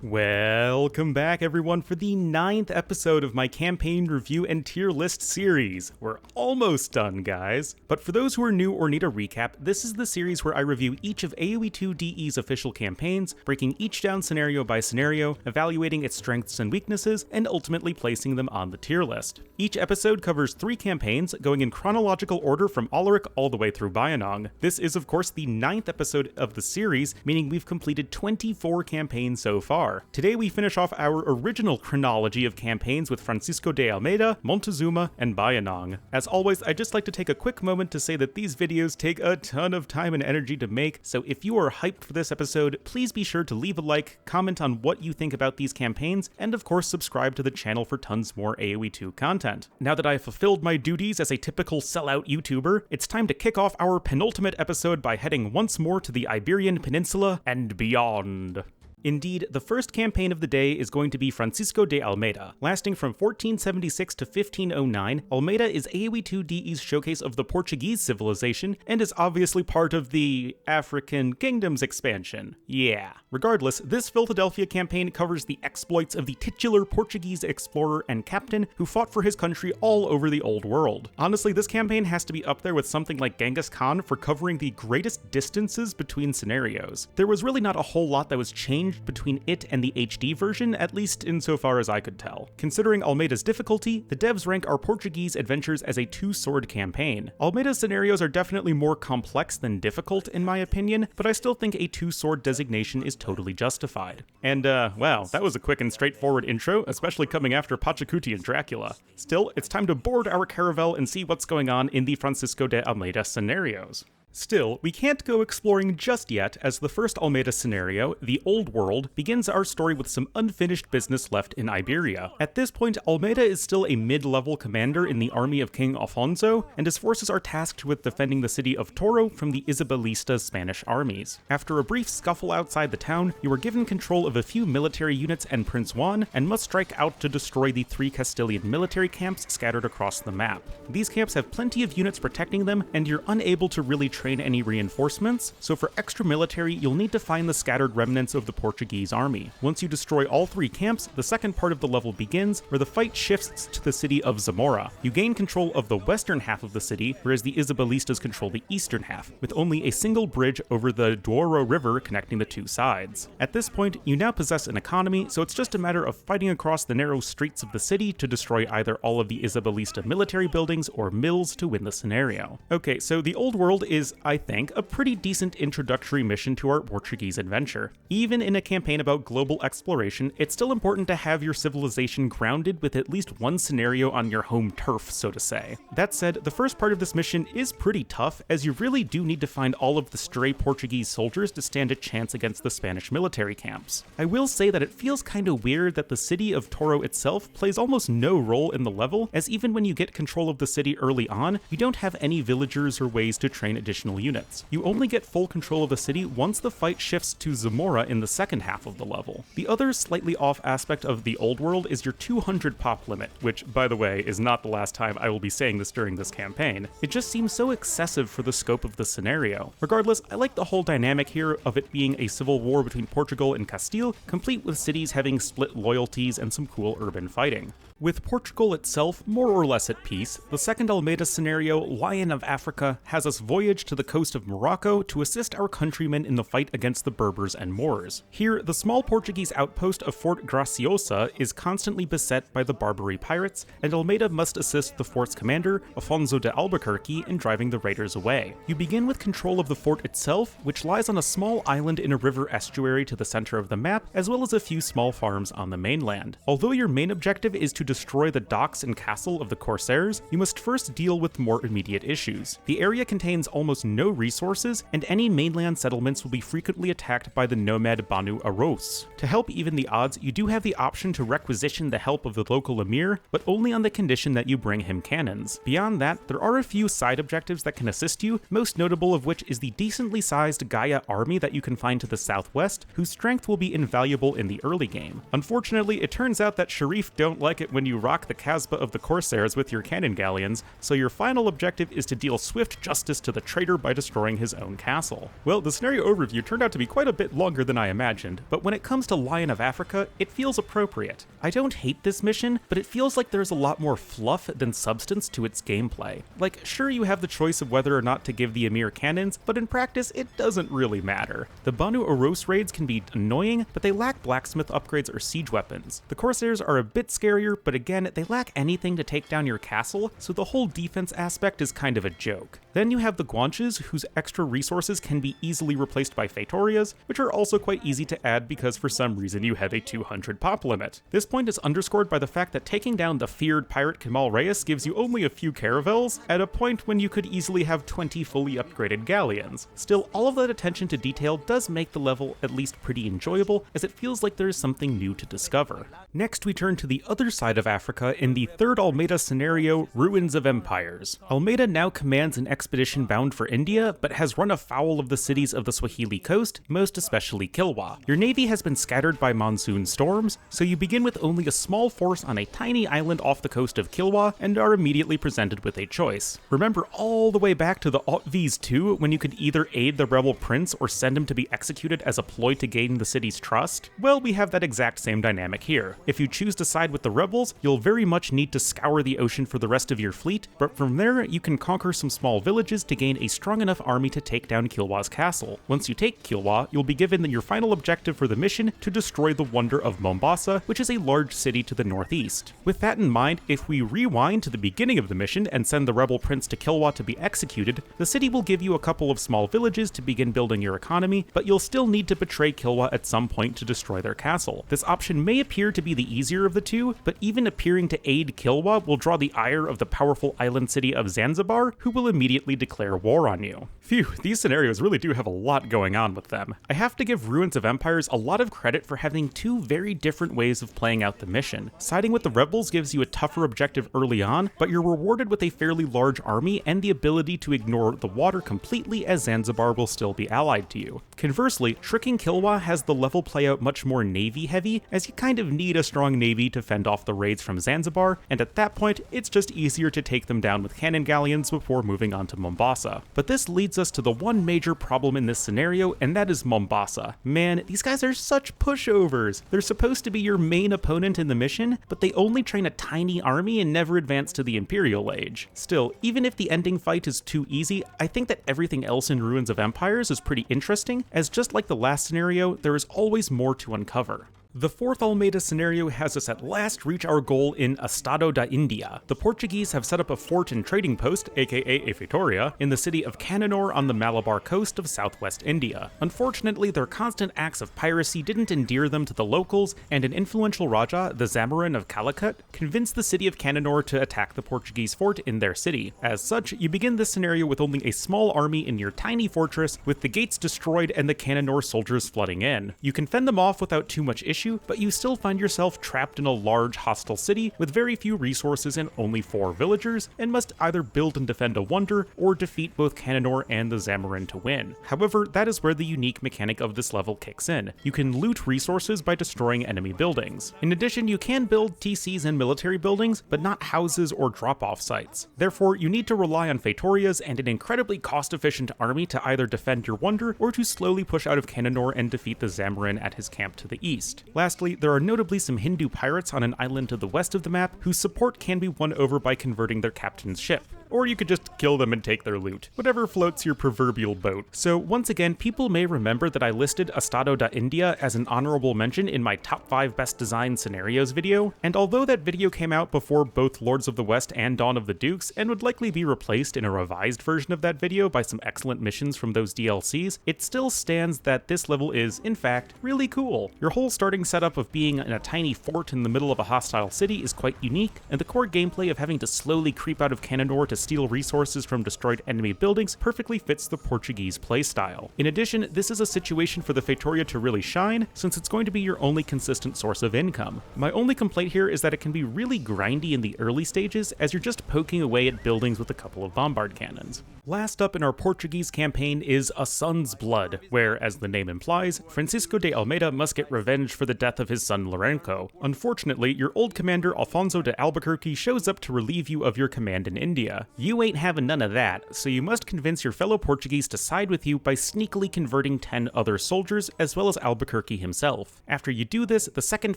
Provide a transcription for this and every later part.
Welcome back everyone for the 9th episode of my campaign review and tier list series. We're almost done, guys. But for those who are new or need a recap, this is the series where I review each of AoE2 DE's official campaigns, breaking each down scenario by scenario, evaluating its strengths and weaknesses, and ultimately placing them on the tier list. Each episode covers 3 campaigns, going in chronological order from Alaric all the way through Bayinnaung. This is of course the 9th episode of the series, meaning we've completed 24 campaigns so far. Today we finish off our original chronology of campaigns with Francisco de Almeida, Montezuma, and Bayinnaung. As always, I'd just like to take a quick moment to say that these videos take a ton of time and energy to make, so if you are hyped for this episode, please be sure to leave a like, comment on what you think about these campaigns, and of course subscribe to the channel for tons more AoE2 content. Now that I've fulfilled my duties as a typical sellout YouTuber, it's time to kick off our penultimate episode by heading once more to the Iberian Peninsula and beyond. Indeed, the first campaign of the day is going to be Francisco de Almeida. Lasting from 1476 to 1509, Almeida is AoE2 DE's showcase of the Portuguese civilization, and is obviously part of the African Kingdoms expansion. Yeah. Regardless, this Philadelphia campaign covers the exploits of the titular Portuguese explorer and captain who fought for his country all over the Old World. Honestly, this campaign has to be up there with something like Genghis Khan for covering the greatest distances between scenarios. There was really not a whole lot that was changed between it and the HD version, at least insofar as I could tell. Considering Almeida's difficulty, the devs rank our Portuguese adventures as a 2-sword campaign. Almeida's scenarios are definitely more complex than difficult in my opinion, but I still think a 2-sword designation is totally justified. And wow, that was a quick and straightforward intro, especially coming after Pachacuti and Dracula. Still, it's time to board our caravel and see what's going on in the Francisco de Almeida scenarios. Still, we can't go exploring just yet, as the first Almeida scenario, the Old World, begins our story with some unfinished business left in Iberia. At this point, Almeida is still a mid-level commander in the army of King Afonso, and his forces are tasked with defending the city of Toro from the Isabelista Spanish armies. After a brief scuffle outside the town, you are given control of a few military units and Prince Juan, and must strike out to destroy the 3 Castilian military camps scattered across the map. These camps have plenty of units protecting them, and you're unable to really train any reinforcements, so for extra military, you'll need to find the scattered remnants of the Portuguese army. Once you destroy all 3 camps, the second part of the level begins, where the fight shifts to the city of Zamora. You gain control of the western half of the city, whereas the Isabellistas control the eastern half, with only a single bridge over the Douro River connecting the 2 sides. At this point, you now possess an economy, so it's just a matter of fighting across the narrow streets of the city to destroy either all of the Isabelista military buildings or mills to win the scenario. Okay, so the Old World is, I think, a pretty decent introductory mission to our Portuguese adventure. Even in a campaign about global exploration, it's still important to have your civilization grounded with at least one scenario on your home turf, so to say. That said, the first part of this mission is pretty tough, as you really do need to find all of the stray Portuguese soldiers to stand a chance against the Spanish military camps. I will say that it feels kinda weird that the city of Toro itself plays almost no role in the level, as even when you get control of the city early on, you don't have any villagers or ways to train additional units. You only get full control of the city once the fight shifts to Zamora in the second half of the level. The other slightly off aspect of the Old World is your 200 pop limit, which, by the way, is not the last time I will be saying this during this campaign. It just seems so excessive for the scope of the scenario. Regardless, I like the whole dynamic here of it being a civil war between Portugal and Castile, complete with cities having split loyalties and some cool urban fighting. With Portugal itself more or less at peace, the second Almeida scenario, Lion of Africa, has us voyage to the coast of Morocco to assist our countrymen in the fight against the Berbers and Moors. Here, the small Portuguese outpost of Fort Graciosa is constantly beset by the Barbary pirates, and Almeida must assist the fort's commander, Afonso de Albuquerque, in driving the raiders away. You begin with control of the fort itself, which lies on a small island in a river estuary to the center of the map, as well as a few small farms on the mainland. Although your main objective is to destroy the docks and castle of the Corsairs, you must first deal with more immediate issues. The area contains almost no resources, and any mainland settlements will be frequently attacked by the nomad Banu Aros. To help even the odds, you do have the option to requisition the help of the local emir, but only on the condition that you bring him cannons. Beyond that, there are a few side objectives that can assist you, most notable of which is the decently sized Gaia army that you can find to the southwest, whose strength will be invaluable in the early game. Unfortunately, it turns out that Sharif don't like it when when you rock the Kasbah of the Corsairs with your cannon galleons, so your final objective is to deal swift justice to the traitor by destroying his own castle. Well, the scenario overview turned out to be quite a bit longer than I imagined, but when it comes to Lion of Africa, it feels appropriate. I don't hate this mission, but it feels like there's a lot more fluff than substance to its gameplay. Like, sure, you have the choice of whether or not to give the Emir cannons, but in practice, it doesn't really matter. The Banu Oros raids can be annoying, but they lack blacksmith upgrades or siege weapons. The Corsairs are a bit scarier, but again, they lack anything to take down your castle, so the whole defense aspect is kind of a joke. Then you have the Guanches, whose extra resources can be easily replaced by Fetorias, which are also quite easy to add because for some reason you have a 200 pop limit. This point is underscored by the fact that taking down the feared pirate Kemal Reyes gives you only a few caravels, at a point when you could easily have 20 fully upgraded galleons. Still, all of that attention to detail does make the level at least pretty enjoyable, as it feels like there is something new to discover. Next we turn to the other side of Africa in the third Almeida scenario, Ruins of Empires. Almeida now commands an expedition bound for India, but has run afoul of the cities of the Swahili coast, most especially Kilwa. Your navy has been scattered by monsoon storms, so you begin with only a small force on a tiny island off the coast of Kilwa and are immediately presented with a choice. Remember all the way back to the Autvs 2 when you could either aid the rebel prince or send him to be executed as a ploy to gain the city's trust? Well, we have that exact same dynamic here. If you choose to side with the rebels, you'll very much need to scour the ocean for the rest of your fleet, but from there you can conquer some small villages to gain a strong enough army to take down Kilwa's castle. Once you take Kilwa, you'll be given your final objective for the mission to destroy the wonder of Mombasa, which is a large city to the northeast. With that in mind, if we rewind to the beginning of the mission and send the rebel prince to Kilwa to be executed, the city will give you a couple of small villages to begin building your economy, but you'll still need to betray Kilwa at some point to destroy their castle. This option may appear to be the easier of the two, but even appearing to aid Kilwa will draw the ire of the powerful island city of Zanzibar, who will immediately declare war on you. Phew, these scenarios really do have a lot going on with them. I have to give Ruins of Empires a lot of credit for having two very different ways of playing out the mission. Siding with the rebels gives you a tougher objective early on, but you're rewarded with a fairly large army and the ability to ignore the water completely, as Zanzibar will still be allied to you. Conversely, tricking Kilwa has the level play out much more navy heavy, as you kind of need a strong navy to fend off the raids from Zanzibar, and at that point it's just easier to take them down with cannon galleons before moving on to Mombasa. But this leads us to the one major problem in this scenario, and that is Mombasa. Man, these guys are such pushovers. They're supposed to be your main opponent in the mission, but they only train a tiny army and never advance to the Imperial Age. Still, even if the ending fight is too easy, I think that everything else in Ruins of Empires is pretty interesting, as just like the last scenario, there is always more to uncover. The fourth Almeida scenario has us at last reach our goal in Estado da India. The Portuguese have set up a fort and trading post, aka a Feitoria, in the city of Cannanore on the Malabar coast of southwest India. Unfortunately, their constant acts of piracy didn't endear them to the locals, and an influential Raja, the Zamorin of Calicut, convinced the city of Cannanore to attack the Portuguese fort in their city. As such, you begin this scenario with only a small army in your tiny fortress, with the gates destroyed and the Cannanore soldiers flooding in. You can fend them off without too much issue, but you still find yourself trapped in a large hostile city with very few resources and only 4 villagers, and must either build and defend a wonder, or defeat both Cannanore and the Zamorin to win. However, that is where the unique mechanic of this level kicks in. You can loot resources by destroying enemy buildings. In addition, you can build TCs and military buildings, but not houses or drop-off sites. Therefore, you need to rely on Feitorias and an incredibly cost-efficient army to either defend your wonder, or to slowly push out of Cannanore and defeat the Zamorin at his camp to the east. Lastly, there are notably some Hindu pirates on an island to the west of the map whose support can be won over by converting their captain's ship. Or you could just kill them and take their loot. Whatever floats your proverbial boat. So once again, people may remember that I listed Estado da India as an honorable mention in my top 5 best design scenarios video, and although that video came out before both Lords of the West and Dawn of the Dukes, and would likely be replaced in a revised version of that video by some excellent missions from those DLCs, it still stands that this level is, in fact, really cool. Your whole starting setup of being in a tiny fort in the middle of a hostile city is quite unique, and the core gameplay of having to slowly creep out of Cannanore to steal resources from destroyed enemy buildings perfectly fits the Portuguese playstyle. In addition, this is a situation for the Feitoria to really shine, since it's going to be your only consistent source of income. My only complaint here is that it can be really grindy in the early stages, as you're just poking away at buildings with a couple of bombard cannons. Last up in our Portuguese campaign is A Son's Blood, where, as the name implies, Francisco de Almeida must get revenge for the death of his son Lourenço. Unfortunately, your old commander Alfonso de Albuquerque shows up to relieve you of your command in India. You ain't having none of that, so you must convince your fellow Portuguese to side with you by sneakily converting 10 other soldiers, as well as Albuquerque himself. After you do this, the second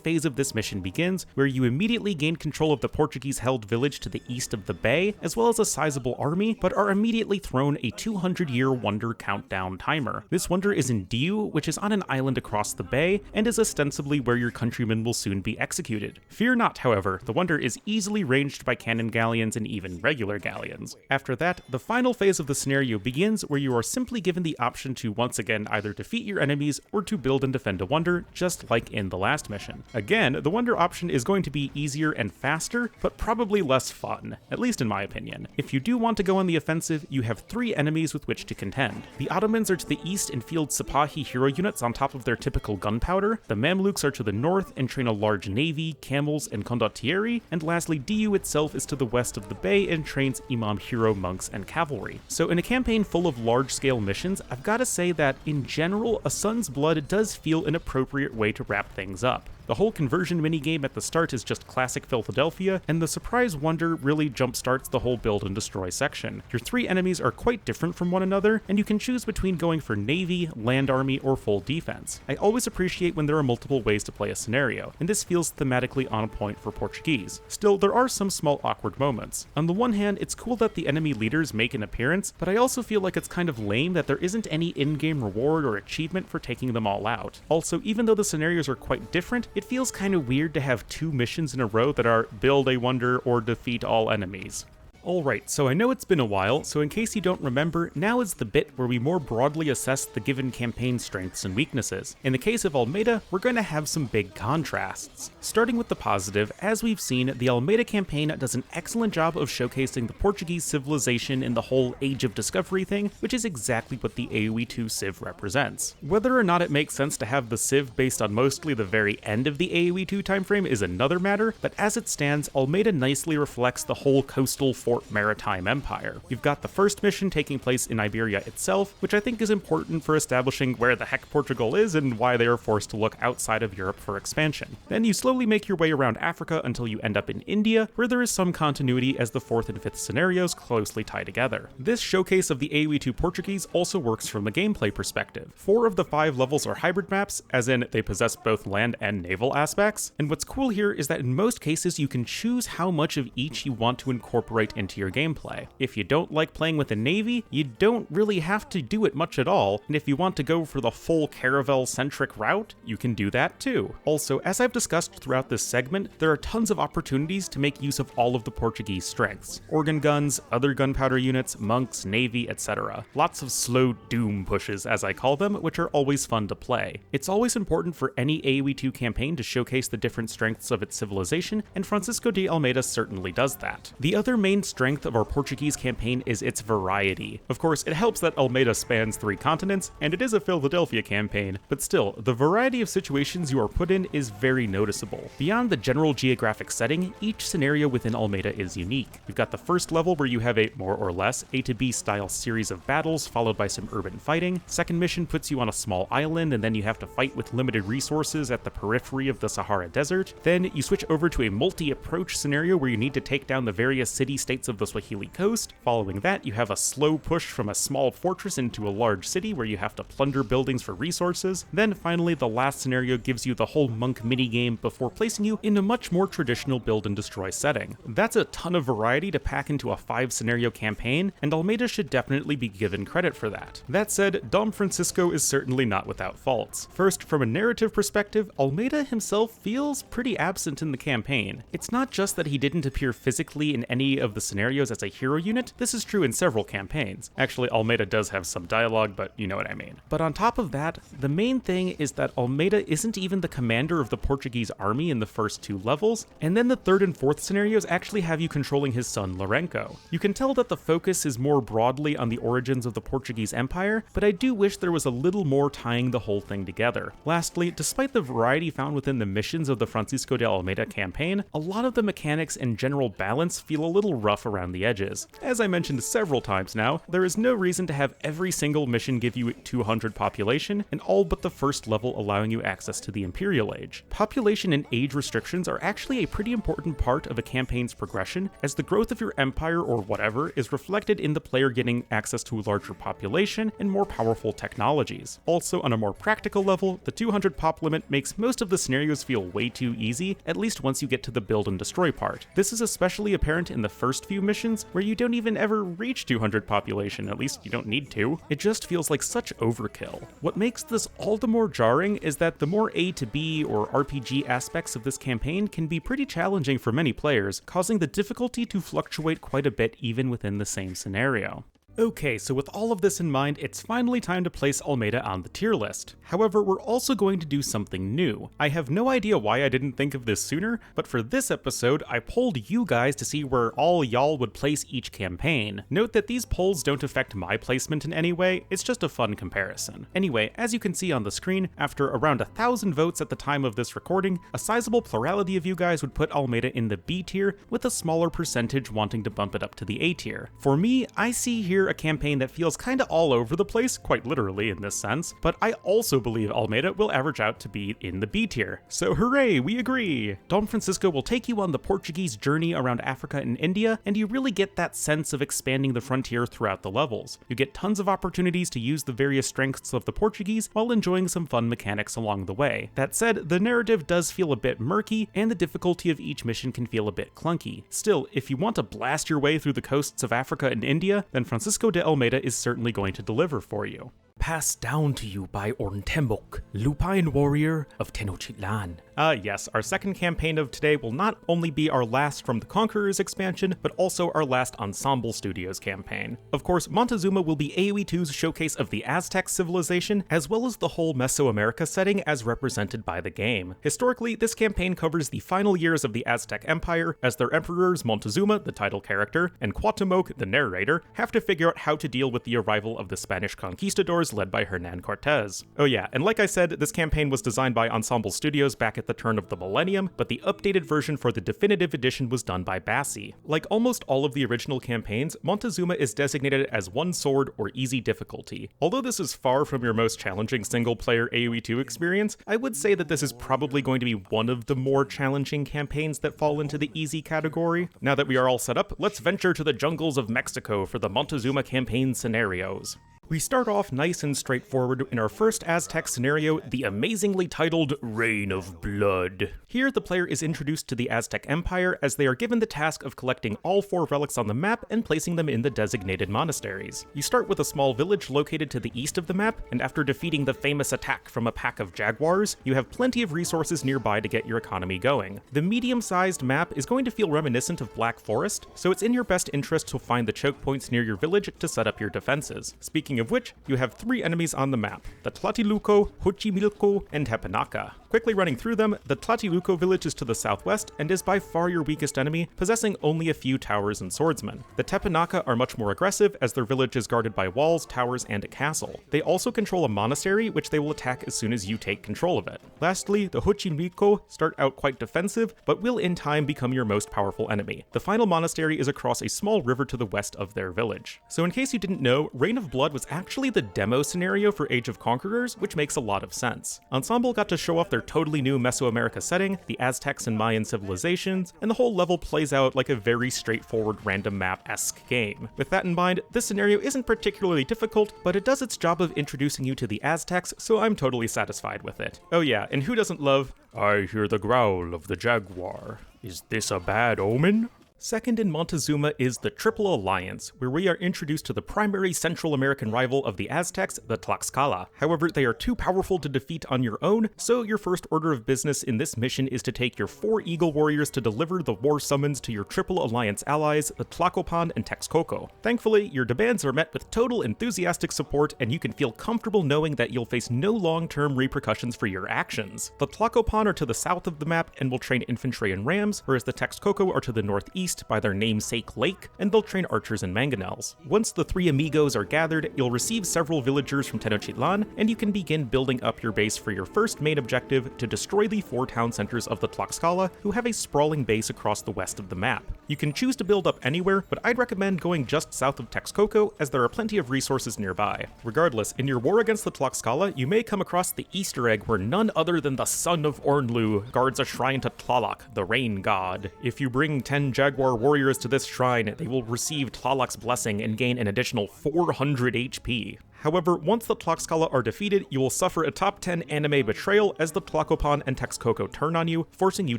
phase of this mission begins, where you immediately gain control of the Portuguese-held village to the east of the bay, as well as a sizable army, but are immediately thrown a 200-year wonder countdown timer. This wonder is in Diu, which is on an island across the bay, and is ostensibly where your countrymen will soon be executed. Fear not, however, the wonder is easily ranged by cannon galleons and even regular galleons. After that, the final phase of the scenario begins, where you are simply given the option to once again either defeat your enemies or to build and defend a wonder, just like in the last mission. Again, the wonder option is going to be easier and faster, but probably less fun, at least in my opinion. If you do want to go on the offensive, you have 3 enemies with which to contend. The Ottomans are to the east and field Sipahi hero units on top of their typical gunpowder, the Mamluks are to the north and train a large navy, camels, and condottieri, and lastly Diu itself is to the west of the bay and trains Imam hero monks and cavalry. So in a campaign full of large-scale missions, I've gotta say that, in general, A Son's Blood does feel an appropriate way to wrap things up. The whole conversion minigame at the start is just classic Philadelphia, and the surprise wonder really jumpstarts the whole build and destroy section. Your 3 enemies are quite different from one another, and you can choose between going for navy, land army, or full defense. I always appreciate when there are multiple ways to play a scenario, and this feels thematically on point for Portuguese. Still, there are some small awkward moments. On the one hand, it's cool that the enemy leaders make an appearance, but I also feel like it's kind of lame that there isn't any in-game reward or achievement for taking them all out. Also, even though the scenarios are quite different, it feels kind of weird to have 2 missions in a row that are build a wonder or defeat all enemies. Alright, so I know it's been a while, so in case you don't remember, now is the bit where we more broadly assess the given campaign strengths and weaknesses. In the case of Almeida, we're going to have some big contrasts. Starting with the positive, as we've seen, the Almeida campaign does an excellent job of showcasing the Portuguese civilization in the whole Age of Discovery thing, which is exactly what the AoE2 Civ represents. Whether or not it makes sense to have the Civ based on mostly the very end of the AoE2 timeframe is another matter, but as it stands, Almeida nicely reflects the whole coastal maritime empire. You've got the first mission taking place in Iberia itself, which I think is important for establishing where the heck Portugal is and why they are forced to look outside of Europe for expansion. Then you slowly make your way around Africa until you end up in India, where there is some continuity as the 4th and 5th scenarios closely tie together. This showcase of the AoE2 Portuguese also works from the gameplay perspective. 4 of the 5 levels are hybrid maps, as in they possess both land and naval aspects, and what's cool here is that in most cases you can choose how much of each you want to incorporate into your gameplay. If you don't like playing with a navy, you don't really have to do it much at all, and if you want to go for the full caravel-centric route, you can do that too. Also, as I've discussed throughout this segment, there are tons of opportunities to make use of all of the Portuguese strengths. Organ guns, other gunpowder units, monks, navy, etc. Lots of slow doom pushes, as I call them, which are always fun to play. It's always important for any AoE2 campaign to showcase the different strengths of its civilization, and Francisco de Almeida certainly does that. The other main strength of our Portuguese campaign is its variety. Of course, it helps that Almeida spans 3 continents, and it is a Philadelphia campaign, but still, the variety of situations you are put in is very noticeable. Beyond the general geographic setting, each scenario within Almeida is unique. You've got the first level where you have a more or less A to B style series of battles followed by some urban fighting. Second mission puts you on a small island, and then you have to fight with limited resources at the periphery of the Sahara Desert. Then you switch over to a multi-approach scenario where you need to take down the various city-states of the Swahili coast. Following that, you have a slow push from a small fortress into a large city where you have to plunder buildings for resources. Then finally, the last scenario gives you the whole monk minigame before placing you in a much more traditional build and destroy setting. That's a ton of variety to pack into a 5-scenario campaign, and Almeida should definitely be given credit for that. That said, Dom Francisco is certainly not without faults. First, from a narrative perspective, Almeida himself feels pretty absent in the campaign. It's not just that he didn't appear physically in any of the scenarios as a hero unit, this is true in several campaigns. Actually, Almeida does have some dialogue, but you know what I mean. But on top of that, the main thing is that Almeida isn't even the commander of the Portuguese army in the first 2 levels, and then the 3rd and 4th scenarios actually have you controlling his son Lourenço. You can tell that the focus is more broadly on the origins of the Portuguese Empire, but I do wish there was a little more tying the whole thing together. Lastly, despite the variety found within the missions of the Francisco de Almeida campaign, a lot of the mechanics and general balance feel a little rough around the edges. As I mentioned several times now, there is no reason to have every single mission give you 200 population, and all but the first level allowing you access to the Imperial Age. Population and age restrictions are actually a pretty important part of a campaign's progression, as the growth of your empire or whatever is reflected in the player getting access to a larger population and more powerful technologies. Also, on a more practical level, the 200 pop limit makes most of the scenarios feel way too easy, at least once you get to the build and destroy part. This is especially apparent in the first few missions, where you don't even ever reach 200 population, at least you don't need to. It just feels like such overkill. What makes this all the more jarring is that the more A to B or RPG aspects of this campaign can be pretty challenging for many players, causing the difficulty to fluctuate quite a bit even within the same scenario. Okay, so with all of this in mind, it's finally time to place Almeida on the tier list. However, we're also going to do something new. I have no idea why I didn't think of this sooner, but for this episode, I polled you guys to see where all y'all would place each campaign. Note that these polls don't affect my placement in any way, it's just a fun comparison. Anyway, as you can see on the screen, after around 1,000 votes at the time of this recording, a sizable plurality of you guys would put Almeida in the B tier, with a smaller percentage wanting to bump it up to the A tier. For me, I see here a campaign that feels kinda all over the place, quite literally in this sense, but I also believe Almeida will average out to be in the B tier. So hooray, we agree! Don Francisco will take you on the Portuguese journey around Africa and India, and you really get that sense of expanding the frontier throughout the levels. You get tons of opportunities to use the various strengths of the Portuguese while enjoying some fun mechanics along the way. That said, the narrative does feel a bit murky, and the difficulty of each mission can feel a bit clunky. Still, if you want to blast your way through the coasts of Africa and India, then Francisco de Almeida is certainly going to deliver for you. Passed down to you by Ornlu, lupine warrior of Tenochtitlan. Yes, our second campaign of today will not only be our last from the Conquerors expansion, but also our last Ensemble Studios campaign. Of course, Montezuma will be AoE2's showcase of the Aztec civilization, as well as the whole Mesoamerica setting as represented by the game. Historically, this campaign covers the final years of the Aztec Empire, as their emperors Montezuma, the title character, and Cuauhtémoc, the narrator, have to figure out how to deal with the arrival of the Spanish conquistadors led by Hernan Cortés. Oh yeah, and like I said, this campaign was designed by Ensemble Studios back at the turn of the millennium, but the updated version for the definitive edition was done by Bassi. Like almost all of the original campaigns, Montezuma is designated as one sword or easy difficulty. Although this is far from your most challenging single-player AoE2 experience, I would say that this is probably going to be one of the more challenging campaigns that fall into the easy category. Now that we are all set up, let's venture to the jungles of Mexico for the Montezuma campaign scenarios. We start off nice and straightforward in our first Aztec scenario, the amazingly titled Reign of Blood. Here, the player is introduced to the Aztec Empire as they are given the task of collecting all 4 relics on the map and placing them in the designated monasteries. You start with a small village located to the east of the map, and after defeating the famous attack from a pack of jaguars, you have plenty of resources nearby to get your economy going. The medium-sized map is going to feel reminiscent of Black Forest, so it's in your best interest to find the choke points near your village to set up your defenses. Speaking of which, you have 3 enemies on the map, the Tlatelolco, Xochimilco, and Tepenaca. Quickly running through them, the Tlatelolco village is to the southwest and is by far your weakest enemy, possessing only a few towers and swordsmen. The Tepenaca are much more aggressive, as their village is guarded by walls, towers, and a castle. They also control a monastery, which they will attack as soon as you take control of it. Lastly, the Xochimilco start out quite defensive, but will in time become your most powerful enemy. The final monastery is across a small river to the west of their village. So in case you didn't know, Reign of Blood was actually the demo scenario for Age of Conquerors, which makes a lot of sense. Ensemble got to show off their totally new Mesoamerica setting, the Aztecs and Mayan civilizations, and the whole level plays out like a very straightforward random map-esque game. With that in mind, this scenario isn't particularly difficult, but it does its job of introducing you to the Aztecs, so I'm totally satisfied with it. Oh yeah, and who doesn't love, "I hear the growl of the jaguar. Is this a bad omen?" Second in Montezuma is the Triple Alliance, where we are introduced to the primary Central American rival of the Aztecs, the Tlaxcala. However, they are too powerful to defeat on your own, so your first order of business in this mission is to take your 4 Eagle Warriors to deliver the war summons to your Triple Alliance allies, the Tlacopan and Texcoco. Thankfully, your demands are met with total enthusiastic support, and you can feel comfortable knowing that you'll face no long-term repercussions for your actions. The Tlacopan are to the south of the map and will train infantry and rams, whereas the Texcoco are to the northeast by their namesake lake, and they'll train archers and mangonels. Once the 3 amigos are gathered, you'll receive several villagers from Tenochtitlan, and you can begin building up your base for your first main objective to destroy the 4 town centers of the Tlaxcala, who have a sprawling base across the west of the map. You can choose to build up anywhere, but I'd recommend going just south of Texcoco, as there are plenty of resources nearby. Regardless, in your war against the Tlaxcala, you may come across the Easter egg where none other than the son of Ornlu guards a shrine to Tlaloc, the rain god. If you bring 10 Jaguar warriors to this shrine, they will receive Tlaloc's blessing and gain an additional 400 HP. However, once the Tlaxcala are defeated, you will suffer a top 10 anime betrayal as the Tlacopan and Texcoco turn on you, forcing you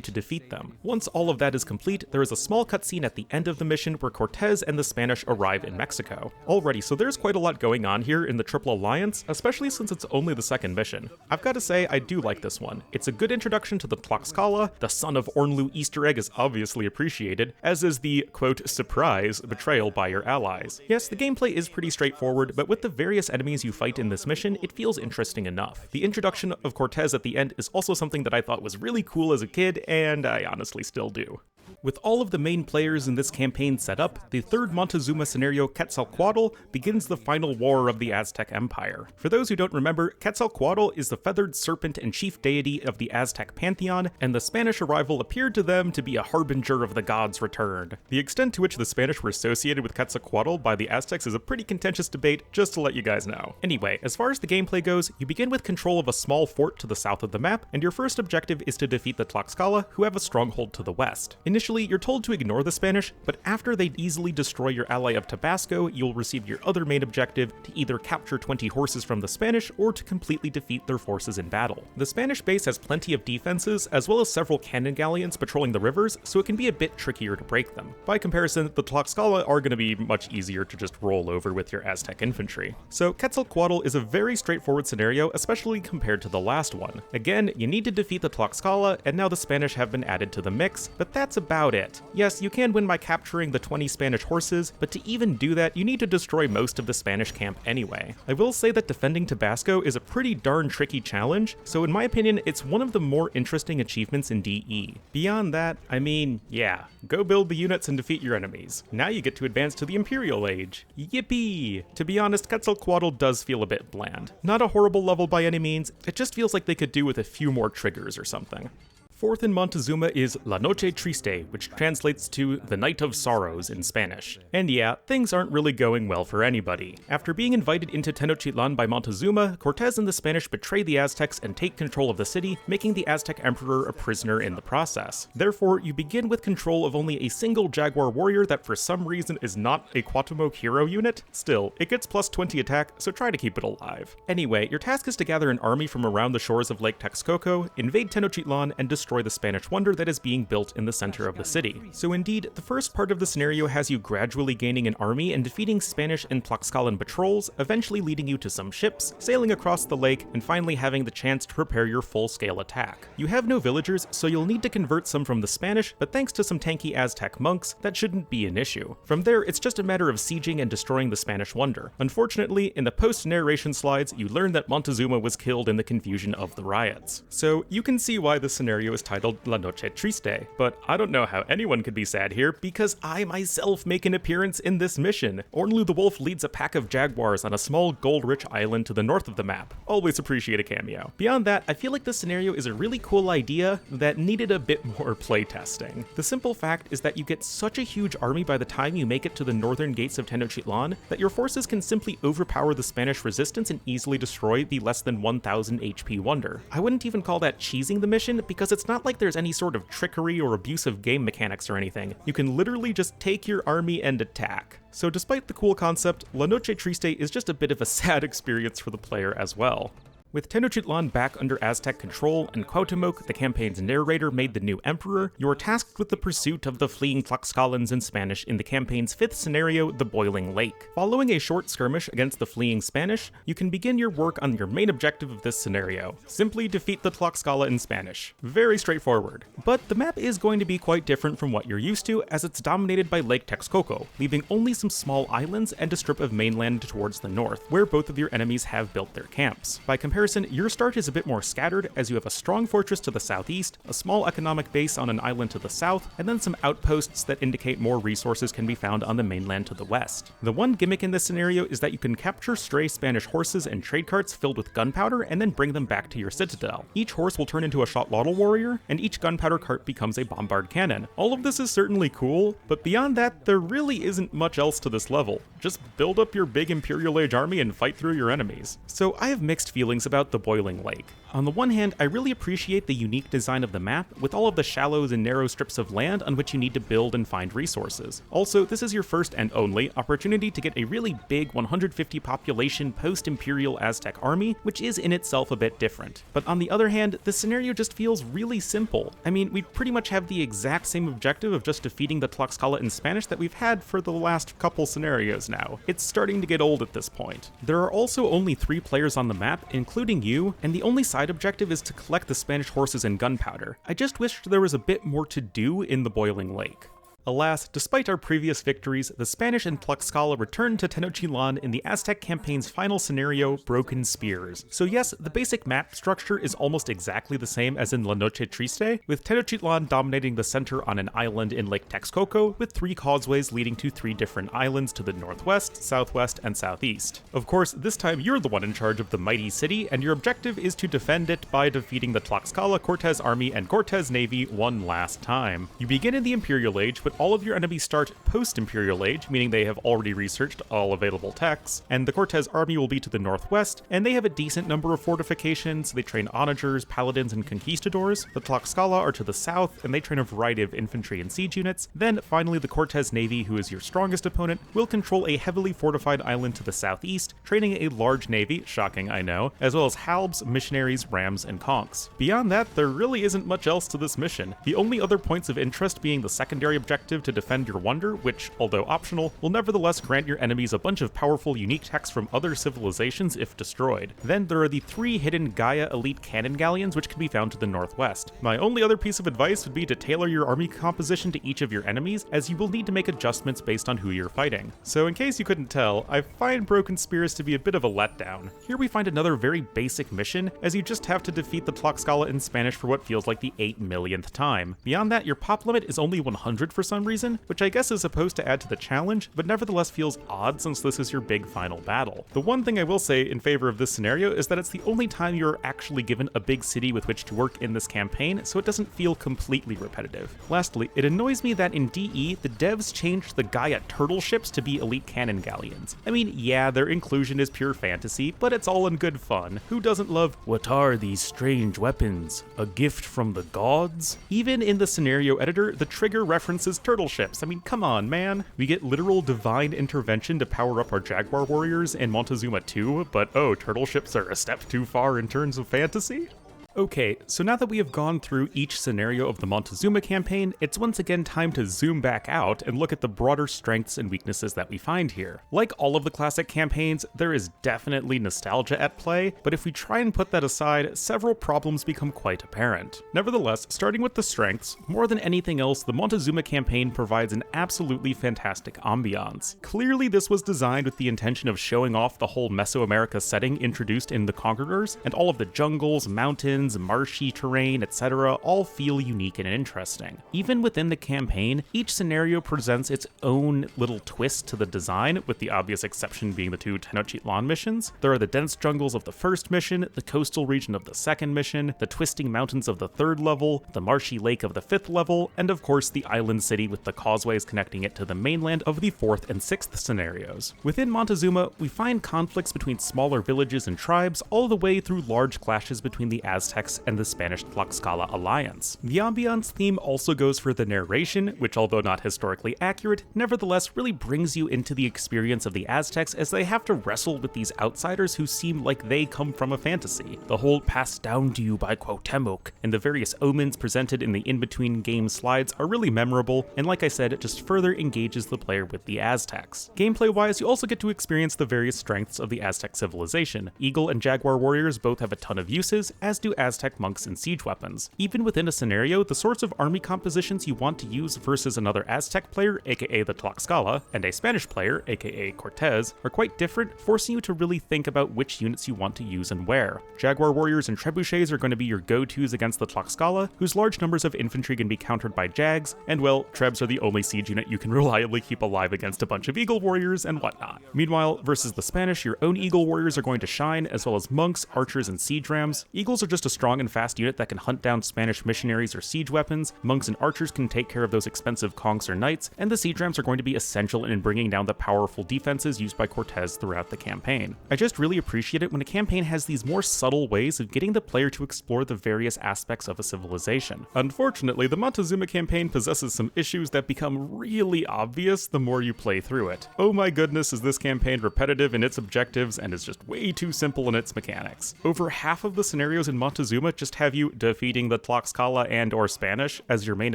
to defeat them. Once all of that is complete, there is a small cutscene at the end of the mission where Cortez and the Spanish arrive in Mexico. Alrighty, so there's quite a lot going on here in the Triple Alliance, especially since it's only the second mission. I've got to say, I do like this one. It's a good introduction to the Tlaxcala, the son of Ornlu Easter egg is obviously appreciated, as is the, quote, surprise betrayal by your allies. Yes, the gameplay is pretty straightforward, but with the various enemies you fight in this mission, it feels interesting enough. The introduction of Cortez at the end is also something that I thought was really cool as a kid, and I honestly still do. With all of the main players in this campaign set up, the third Montezuma scenario, Quetzalcoatl, begins the final war of the Aztec Empire. For those who don't remember, Quetzalcoatl is the feathered serpent and chief deity of the Aztec pantheon, and the Spanish arrival appeared to them to be a harbinger of the gods' return. The extent to which the Spanish were associated with Quetzalcoatl by the Aztecs is a pretty contentious debate, just to let you guys know. Anyway, as far as the gameplay goes, you begin with control of a small fort to the south of the map, and your first objective is to defeat the Tlaxcala, who have a stronghold to the west. Initially, you're told to ignore the Spanish, but after they easily destroy your ally of Tabasco, you'll receive your other main objective to either capture 20 horses from the Spanish or to completely defeat their forces in battle. The Spanish base has plenty of defenses, as well as several cannon galleons patrolling the rivers, so it can be a bit trickier to break them. By comparison, the Tlaxcala are going to be much easier to just roll over with your Aztec infantry. So Quetzalcoatl is a very straightforward scenario, especially compared to the last one. Again, you need to defeat the Tlaxcala, and now the Spanish have been added to the mix, but that's about it. Yes, you can win by capturing the 20 Spanish horses, but to even do that, you need to destroy most of the Spanish camp anyway. I will say that defending Tabasco is a pretty darn tricky challenge, so in my opinion, it's one of the more interesting achievements in DE. Beyond that, I mean, yeah, go build the units and defeat your enemies. Now you get to advance to the Imperial Age. Yippee! To be honest, Quetzalcoatl does feel a bit bland. Not a horrible level by any means, it just feels like they could do with a few more triggers or something. Fourth in Montezuma is La Noche Triste, which translates to The Night of Sorrows in Spanish. And yeah, things aren't really going well for anybody. After being invited into Tenochtitlan by Montezuma, Cortez and the Spanish betray the Aztecs and take control of the city, making the Aztec emperor a prisoner in the process. Therefore, you begin with control of only a single Jaguar warrior that for some reason is not a Cuauhtémoc hero unit. Still, it gets plus 20 attack, so try to keep it alive. Anyway, your task is to gather an army from around the shores of Lake Texcoco, invade Tenochtitlan, and destroy the Spanish wonder that is being built in the center of the city. So indeed, the first part of the scenario has you gradually gaining an army and defeating Spanish and Tlaxcalan patrols, eventually leading you to some ships, sailing across the lake, and finally having the chance to prepare your full-scale attack. You have no villagers, so you'll need to convert some from the Spanish, but thanks to some tanky Aztec monks, that shouldn't be an issue. From there, it's just a matter of sieging and destroying the Spanish wonder. Unfortunately, in the post-narration slides, you learn that Montezuma was killed in the confusion of the riots. So you can see why the scenario is titled La Noche Triste, but I don't know how anyone could be sad here because I myself make an appearance in this mission. Ornlu the Wolf leads a pack of jaguars on a small gold-rich island to the north of the map. Always appreciate a cameo. Beyond that, I feel like this scenario is a really cool idea that needed a bit more playtesting. The simple fact is that you get such a huge army by the time you make it to the northern gates of Tenochtitlan that your forces can simply overpower the Spanish resistance and easily destroy the less than 1000 HP wonder. I wouldn't even call that cheesing the mission because it's not like there's any sort of trickery or abusive game mechanics or anything. You can literally just take your army and attack. So despite the cool concept, La Noche Triste is just a bit of a sad experience for the player as well. With Tenochtitlan back under Aztec control and Cuauhtémoc, the campaign's narrator, made the new emperor, you are tasked with the pursuit of the fleeing Tlaxcalans in Spanish in the campaign's 5th scenario, the Boiling Lake. Following a short skirmish against the fleeing Spanish, you can begin your work on your main objective of this scenario. Simply defeat the Tlaxcala in Spanish. Very straightforward. But the map is going to be quite different from what you're used to, as it's dominated by Lake Texcoco, leaving only some small islands and a strip of mainland towards the north, where both of your enemies have built their camps. By comparison, your start is a bit more scattered, as you have a strong fortress to the southeast, a small economic base on an island to the south, and then some outposts that indicate more resources can be found on the mainland to the west. The one gimmick in this scenario is that you can capture stray Spanish horses and trade carts filled with gunpowder and then bring them back to your citadel. Each horse will turn into a Xotlotl warrior, and each gunpowder cart becomes a bombard cannon. All of this is certainly cool, but beyond that, there really isn't much else to this level. Just build up your big Imperial Age army and fight through your enemies. So I have mixed feelings about the Boiling Lake. On the one hand, I really appreciate the unique design of the map, with all of the shallows and narrow strips of land on which you need to build and find resources. Also, this is your first and only opportunity to get a really big 150 population post-Imperial Aztec army, which is in itself a bit different. But on the other hand, the scenario just feels really simple. I mean, we pretty much have the exact same objective of just defeating the Tlaxcala in Spanish that we've had for the last couple scenarios now. It's starting to get old at this point. There are also only 3 players on the map, including you, and the only side objective is to collect the Spanish horses and gunpowder. I just wished there was a bit more to do in the Boiling Lake. Alas, despite our previous victories, the Spanish and Tlaxcala returned to Tenochtitlan in the Aztec campaign's final scenario, Broken Spears. So yes, the basic map structure is almost exactly the same as in La Noche Triste, with Tenochtitlan dominating the center on an island in Lake Texcoco, with 3 causeways leading to 3 different islands to the northwest, southwest, and southeast. Of course, this time you're the one in charge of the mighty city, and your objective is to defend it by defeating the Tlaxcala Cortez army and Cortez navy one last time. You begin in the Imperial Age, but all of your enemies start post-Imperial Age, meaning they have already researched all available texts, and the Cortez army will be to the northwest, and they have a decent number of fortifications. They train onagers, paladins, and conquistadors. The Tlaxcala are to the south, and they train a variety of infantry and siege units. Then, finally, the Cortez navy, who is your strongest opponent, will control a heavily fortified island to the southeast, training a large navy, shocking I know, as well as halbs, missionaries, rams, and conchs. Beyond that, there really isn't much else to this mission, the only other points of interest being the secondary objective to defend your wonder, which, although optional, will nevertheless grant your enemies a bunch of powerful unique techs from other civilizations if destroyed. Then there are the 3 hidden Gaia elite cannon galleons which can be found to the northwest. My only other piece of advice would be to tailor your army composition to each of your enemies, as you will need to make adjustments based on who you're fighting. So in case you couldn't tell, I find Broken Spears to be a bit of a letdown. Here we find another very basic mission, as you just have to defeat the Tlaxcala in Spanish for what feels like the 8 millionth time. Beyond that, your pop limit is only 100 for some reason, which I guess is supposed to add to the challenge, but nevertheless feels odd since this is your big final battle. The one thing I will say in favor of this scenario is that it's the only time you're actually given a big city with which to work in this campaign, so it doesn't feel completely repetitive. Lastly, it annoys me that in DE, the devs changed the Gaia turtle ships to be elite cannon galleons. I mean, yeah, their inclusion is pure fantasy, but it's all in good fun. Who doesn't love, "What are these strange weapons? A gift from the gods?" Even in the scenario editor, the trigger references turtle ships. I mean, come on, man. We get literal divine intervention to power up our Jaguar warriors in Montezuma 2, but oh, turtle ships are a step too far in terms of fantasy? Okay, so now that we have gone through each scenario of the Montezuma campaign, it's once again time to zoom back out and look at the broader strengths and weaknesses that we find here. Like all of the classic campaigns, there is definitely nostalgia at play, but if we try and put that aside, several problems become quite apparent. Nevertheless, starting with the strengths, more than anything else, the Montezuma campaign provides an absolutely fantastic ambiance. Clearly, this was designed with the intention of showing off the whole Mesoamerica setting introduced in The Conquerors, and all of the jungles, mountains, marshy terrain, etc. all feel unique and interesting. Even within the campaign, each scenario presents its own little twist to the design, with the obvious exception being the 2 Tenochtitlan missions. There are the dense jungles of the first mission, the coastal region of the second mission, the twisting mountains of the third level, the marshy lake of the 5th level, and of course the island city with the causeways connecting it to the mainland of the 4th and 6th scenarios. Within Montezuma, we find conflicts between smaller villages and tribes, all the way through large clashes between the Aztecs Aztecs and the Spanish Tlaxcala alliance. The ambiance theme also goes for the narration, which although not historically accurate, nevertheless really brings you into the experience of the Aztecs as they have to wrestle with these outsiders who seem like they come from a fantasy. The whole passed down to you by Cuauhtémoc and the various omens presented in the in-between game slides are really memorable, and like I said, it just further engages the player with the Aztecs. Gameplay-wise, you also get to experience the various strengths of the Aztec civilization. Eagle and Jaguar warriors both have a ton of uses, as do Aztec monks and siege weapons. Even within a scenario, the sorts of army compositions you want to use versus another Aztec player, aka the Tlaxcala, and a Spanish player, aka Cortez, are quite different, forcing you to really think about which units you want to use and where. Jaguar warriors and trebuchets are going to be your go-tos against the Tlaxcala, whose large numbers of infantry can be countered by Jags, and well, Trebs are the only siege unit you can reliably keep alive against a bunch of Eagle warriors and whatnot. Meanwhile, versus the Spanish, your own Eagle warriors are going to shine, as well as monks, archers, and siege rams. Eagles are just a strong and fast unit that can hunt down Spanish missionaries or siege weapons, monks and archers can take care of those expensive conchs or knights, and the siege rams are going to be essential in bringing down the powerful defenses used by Cortez throughout the campaign. I just really appreciate it when a campaign has these more subtle ways of getting the player to explore the various aspects of a civilization. Unfortunately, the Montezuma campaign possesses some issues that become really obvious the more you play through it. Oh my goodness, is this campaign repetitive in its objectives and is just way too simple in its mechanics. Over half of the scenarios in Montezuma just have you defeating the Tlaxcala and or Spanish as your main